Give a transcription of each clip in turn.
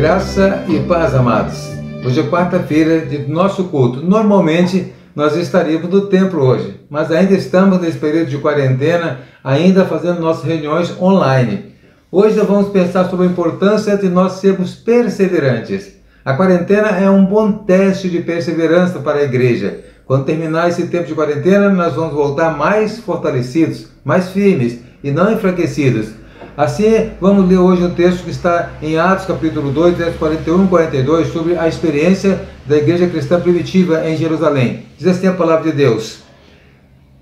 Graça e paz, amados. Hoje é quarta-feira de nosso culto. Normalmente nós estaríamos no templo hoje, mas ainda estamos nesse período de quarentena, ainda fazendo nossas reuniões online. Hoje nós vamos pensar sobre a importância de nós sermos perseverantes. A quarentena é um bom teste de perseverança para a igreja. Quando terminar esse tempo de quarentena, nós vamos voltar mais fortalecidos, mais firmes e não enfraquecidos. Assim, vamos ler hoje um texto que está em Atos capítulo 2, versos 41 e 42, sobre a experiência da igreja cristã primitiva em Jerusalém. Diz assim a palavra de Deus: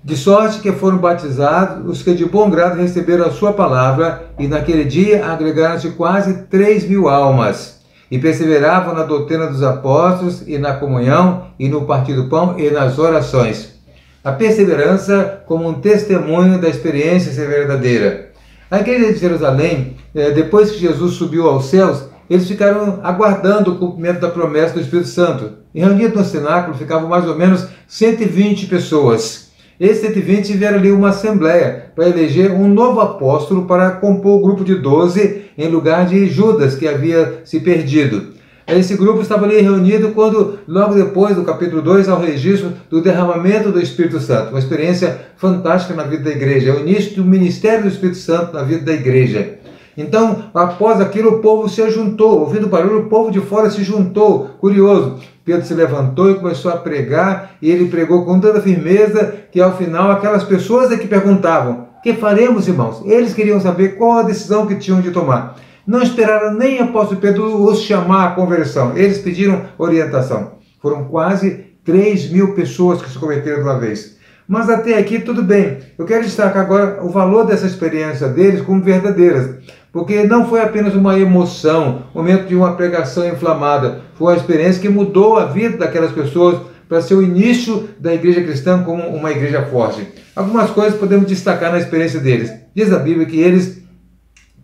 de sorte que foram batizados os que de bom grado receberam a sua palavra, e naquele dia agregaram-se quase 3.000 almas, e perseveravam na doutrina dos apóstolos, e na comunhão, e no partir do pão, e nas orações. A perseverança como um testemunho da experiência verdadeira. A igreja de Jerusalém, depois que Jesus subiu aos céus, eles ficaram aguardando o cumprimento da promessa do Espírito Santo. E reunidos no cenáculo ficavam mais ou menos 120 pessoas. Esses 120 tiveram ali uma assembleia para eleger um novo apóstolo para compor o grupo de 12 em lugar de Judas, que havia se perdido. Esse grupo estava ali reunido quando, logo depois do capítulo 2, há o registro do derramamento do Espírito Santo. Uma experiência fantástica na vida da igreja. É o início do ministério do Espírito Santo na vida da igreja. Então, após aquilo, o povo se juntou. Ouvindo o barulho, o povo de fora se juntou. Curioso. Pedro se levantou e começou a pregar, e ele pregou com tanta firmeza que, ao final, aquelas pessoas é que perguntavam: que faremos, irmãos? Eles queriam saber qual a decisão que tinham de tomar. Não esperaram nem o apóstolo Pedro os chamar à conversão. Eles pediram orientação. Foram quase 3.000 pessoas que se converteram de uma vez. Mas até aqui tudo bem. Eu quero destacar agora o valor dessa experiência deles como verdadeiras. Porque não foi apenas uma emoção, momento de uma pregação inflamada. Foi uma experiência que mudou a vida daquelas pessoas para ser o início da igreja cristã como uma igreja forte. Algumas coisas podemos destacar na experiência deles. Diz a Bíblia que eles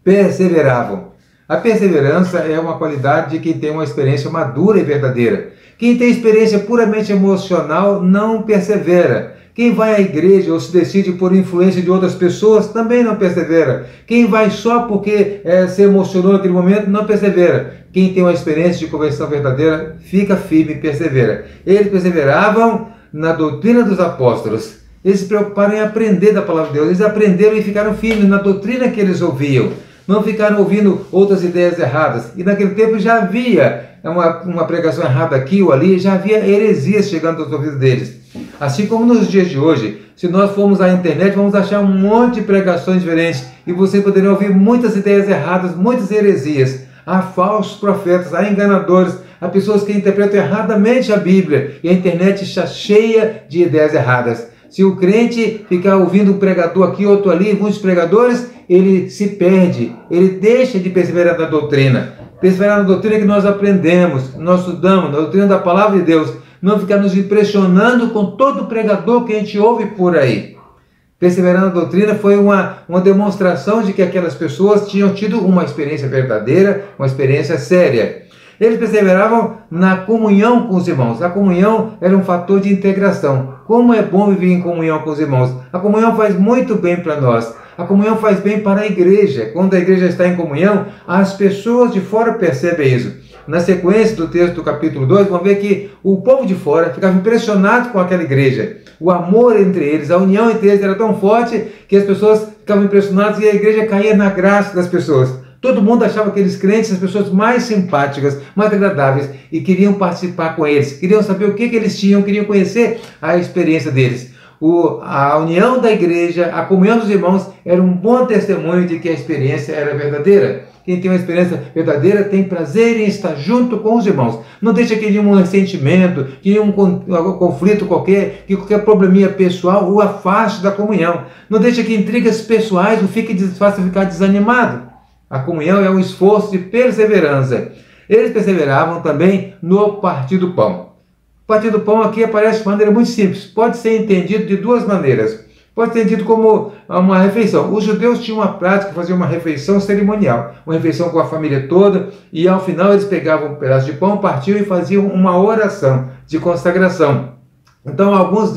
perseveravam. A perseverança é uma qualidade de quem tem uma experiência madura e verdadeira. Quem tem experiência puramente emocional não persevera. Quem vai à igreja ou se decide por influência de outras pessoas também não persevera. Quem vai só porque se emocionou naquele momento não persevera. Quem tem uma experiência de conversão verdadeira fica firme e persevera. Eles perseveravam na doutrina dos apóstolos. Eles se preocuparam em aprender da palavra de Deus. Eles aprenderam e ficaram firmes na doutrina que eles ouviam. Não ficaram ouvindo outras ideias erradas. E naquele tempo já havia uma pregação errada aqui ou ali, já havia heresias chegando aos ouvidos deles. Assim como nos dias de hoje, se nós formos à internet, vamos achar um monte de pregações diferentes e você poderia ouvir muitas ideias erradas, muitas heresias. Há falsos profetas, há enganadores, há pessoas que interpretam erradamente a Bíblia e a internet está cheia de ideias erradas. Se o crente ficar ouvindo um pregador aqui, outro ali, muitos pregadores, ele se perde, ele deixa de perseverar na doutrina. Perseverar na doutrina que nós aprendemos, nós estudamos, na doutrina da palavra de Deus. Não ficar nos impressionando com todo pregador que a gente ouve por aí. Perseverar na doutrina foi uma demonstração de que aquelas pessoas tinham tido uma experiência verdadeira, uma experiência séria. Eles perseveravam na comunhão com os irmãos. A comunhão era um fator de integração. Como é bom viver em comunhão com os irmãos. A comunhão faz muito bem para nós. A comunhão faz bem para a igreja. Quando a igreja está em comunhão, as pessoas de fora percebem isso. Na sequência do texto do capítulo 2, vamos ver que o povo de fora ficava impressionado com aquela igreja. O amor entre eles, a união entre eles era tão forte que as pessoas ficavam impressionadas e a igreja caía na graça das pessoas. Todo mundo achava aqueles crentes as pessoas mais simpáticas, mais agradáveis e queriam participar com eles, queriam saber o que eles tinham, queriam conhecer a experiência deles. A união da igreja, a comunhão dos irmãos era um bom testemunho de que a experiência era verdadeira. Quem tem uma experiência verdadeira tem prazer em estar junto com os irmãos. Não deixa que nenhum ressentimento, que nenhum conflito qualquer, que qualquer probleminha pessoal o afaste da comunhão. Não deixa que intrigas pessoais o faça ficar desanimado. A comunhão é um esforço de perseverança. Eles perseveravam também no partir do pão. O partir do pão aqui aparece de maneira muito simples. Pode ser entendido de duas maneiras. Pode ser entendido como uma refeição. Os judeus tinham uma prática de fazer uma refeição cerimonial. Uma refeição com a família toda. E ao final eles pegavam um pedaço de pão, partiam e faziam uma oração de consagração. Então alguns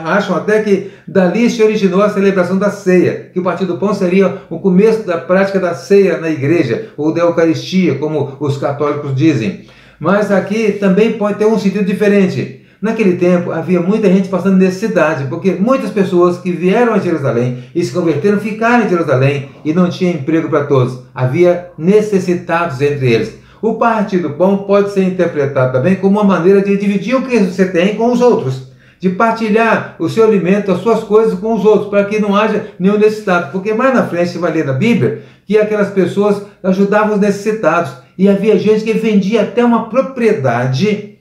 acham até que dali se originou a celebração da ceia, que o partir do pão seria o começo da prática da ceia na igreja, ou da Eucaristia, como os católicos dizem. Mas aqui também pode ter um sentido diferente. Naquele tempo havia muita gente passando necessidade, porque muitas pessoas que vieram a Jerusalém e se converteram ficaram em Jerusalém e não tinha emprego para todos. Havia necessitados entre eles. O partir do pão pode ser interpretado também como uma maneira de dividir o que você tem com os outros, de partilhar o seu alimento, as suas coisas com os outros, para que não haja nenhum necessitado. Porque mais na frente você vai ler na Bíblia que aquelas pessoas ajudavam os necessitados e havia gente que vendia até uma propriedade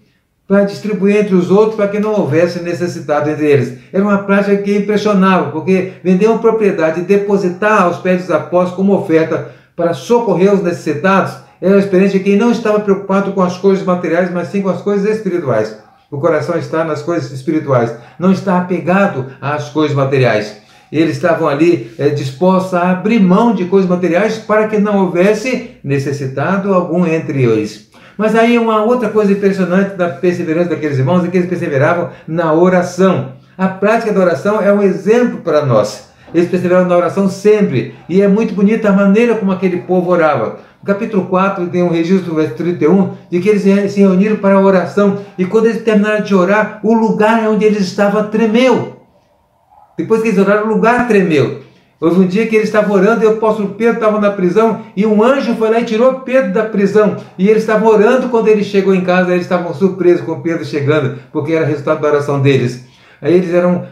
para distribuir entre os outros, para que não houvesse necessitado entre eles. Era uma prática que impressionava, porque vender uma propriedade e depositar aos pés dos apóstolos como oferta para socorrer os necessitados era uma experiência de quem não estava preocupado com as coisas materiais, mas sim com as coisas espirituais. O coração está nas coisas espirituais, não está apegado às coisas materiais. Eles estavam ali dispostos a abrir mão de coisas materiais para que não houvesse necessitado algum entre eles. Mas aí uma outra coisa impressionante da perseverança daqueles irmãos é que eles perseveravam na oração. A prática da oração é um exemplo para nós. Eles perseveravam na oração sempre. E é muito bonita a maneira como aquele povo orava. No capítulo 4 tem um registro no verso 31 de que eles se reuniram para a oração. E quando eles terminaram de orar, o lugar onde eles estavam tremeu. Depois que eles oraram, o lugar tremeu. Houve um dia que ele estava orando e o apóstolo Pedro estava na prisão e um anjo foi lá e tirou Pedro da prisão. E eles estavam orando quando ele chegou em casa, eles estavam surpresos com Pedro chegando, porque era resultado da oração deles. Aí eles eram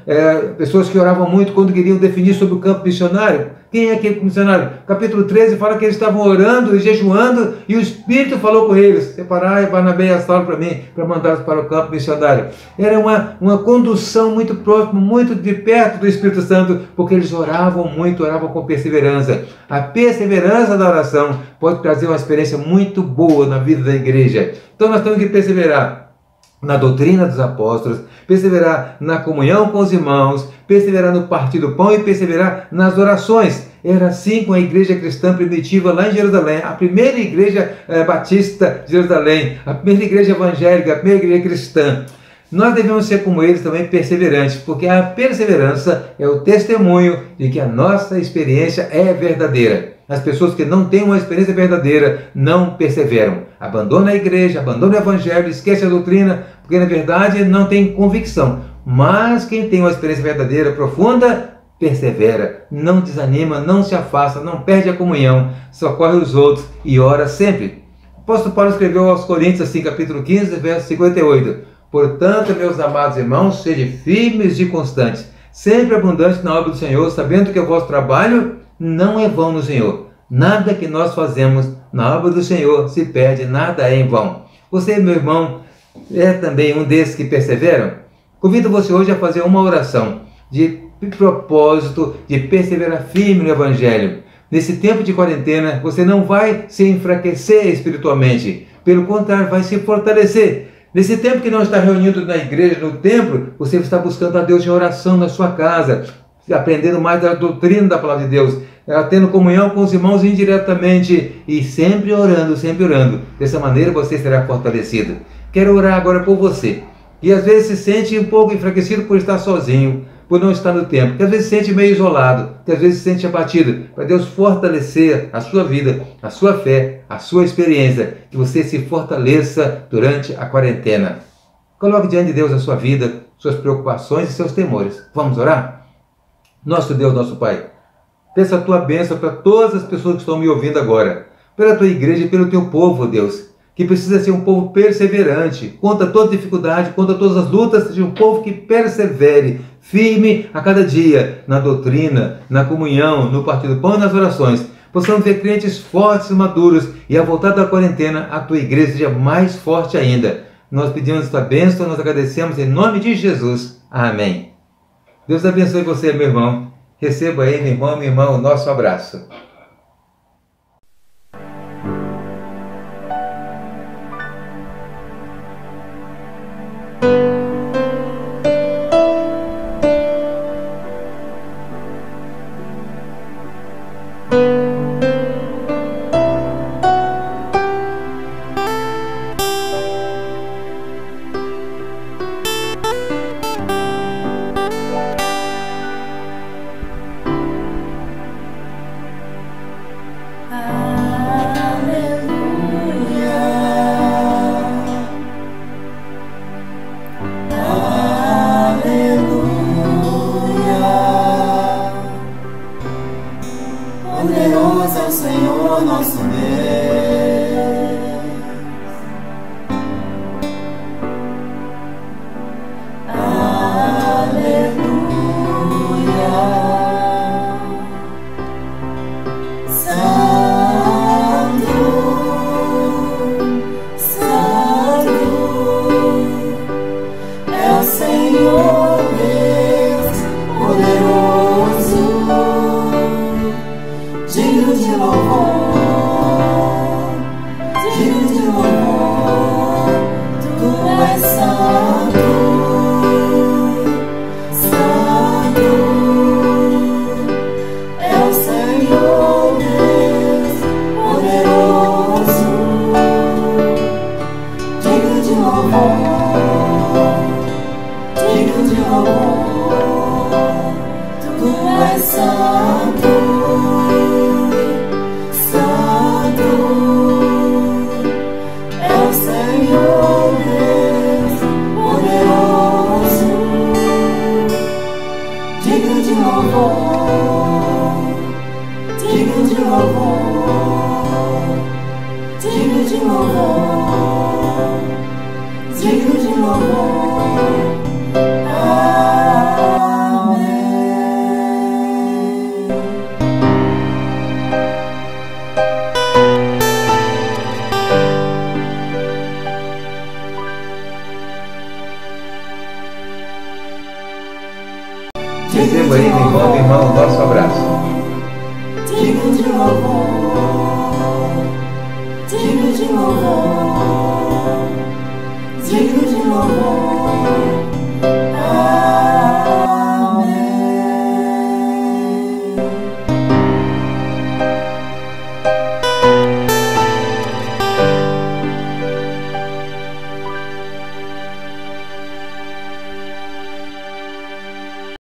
pessoas que oravam muito quando queriam definir sobre o campo missionário. Quem é aquele missionário? Capítulo 13 fala que eles estavam orando e jejuando e o Espírito falou com eles: separai Barnabé e Saulo para mim, para mandá-los para o campo missionário. Era uma condução muito próxima, muito de perto do Espírito Santo, porque eles oravam muito, oravam com perseverança. A perseverança da oração pode trazer uma experiência muito boa na vida da igreja. Então nós temos que perseverar na doutrina dos apóstolos, perseverar na comunhão com os irmãos, perseverar no partir do pão e perseverar nas orações. Era assim com a igreja cristã primitiva lá em Jerusalém, a primeira igreja batista de Jerusalém, a primeira igreja evangélica, a primeira igreja cristã. Nós devemos ser como eles também perseverantes, porque a perseverança é o testemunho de que a nossa experiência é verdadeira. As pessoas que não têm uma experiência verdadeira não perseveram. Abandonam a igreja, abandonam o evangelho, esquecem a doutrina, porque na verdade não tem convicção. Mas quem tem uma experiência verdadeira, profunda, persevera, não desanima, não se afasta, não perde a comunhão, socorre os outros e ora sempre. O apóstolo Paulo escreveu aos Coríntios, assim, capítulo 15, verso 58. Portanto, meus amados irmãos, sede firmes e constantes, sempre abundantes na obra do Senhor, sabendo que o vosso trabalho não é vão no Senhor. Nada que nós fazemos na obra do Senhor se perde, nada é em vão. Você, meu irmão, é também um desses que perseveram? Convido você hoje a fazer uma oração de propósito, de perseverar firme no Evangelho. Nesse tempo de quarentena, você não vai se enfraquecer espiritualmente. Pelo contrário, vai se fortalecer. Nesse tempo que não está reunido na igreja, no templo, você está buscando a Deus em oração na sua casa, aprendendo mais da doutrina da palavra de Deus, tendo comunhão com os irmãos indiretamente e sempre orando, sempre orando. Dessa maneira você será fortalecido. Quero orar agora por você, que às vezes se sente um pouco enfraquecido por estar sozinho, por não estar no templo, que às vezes se sente meio isolado, que às vezes se sente abatido, para Deus fortalecer a sua vida, a sua fé, a sua experiência, que você se fortaleça durante a quarentena. Coloque diante de Deus a sua vida, suas preocupações e seus temores. Vamos orar? Nosso Deus, nosso Pai, peço a tua bênção para todas as pessoas que estão me ouvindo agora, pela tua igreja e pelo teu povo, Deus, que precisa ser um povo perseverante, contra toda dificuldade, contra todas as lutas, seja um povo que persevere, firme a cada dia, na doutrina, na comunhão, no partir do pão e nas orações. Possamos ver crentes fortes e maduros e, ao voltar da quarentena, a tua igreja seja mais forte ainda. Nós pedimos esta bênção, nós agradecemos em nome de Jesus. Amém. Deus abençoe você, meu irmão. Receba aí, meu irmão, minha irmã, o nosso abraço. Senhor nosso Deus. Aleluia. Santo, Santo é o Senhor Deus poderoso, digno de louvor.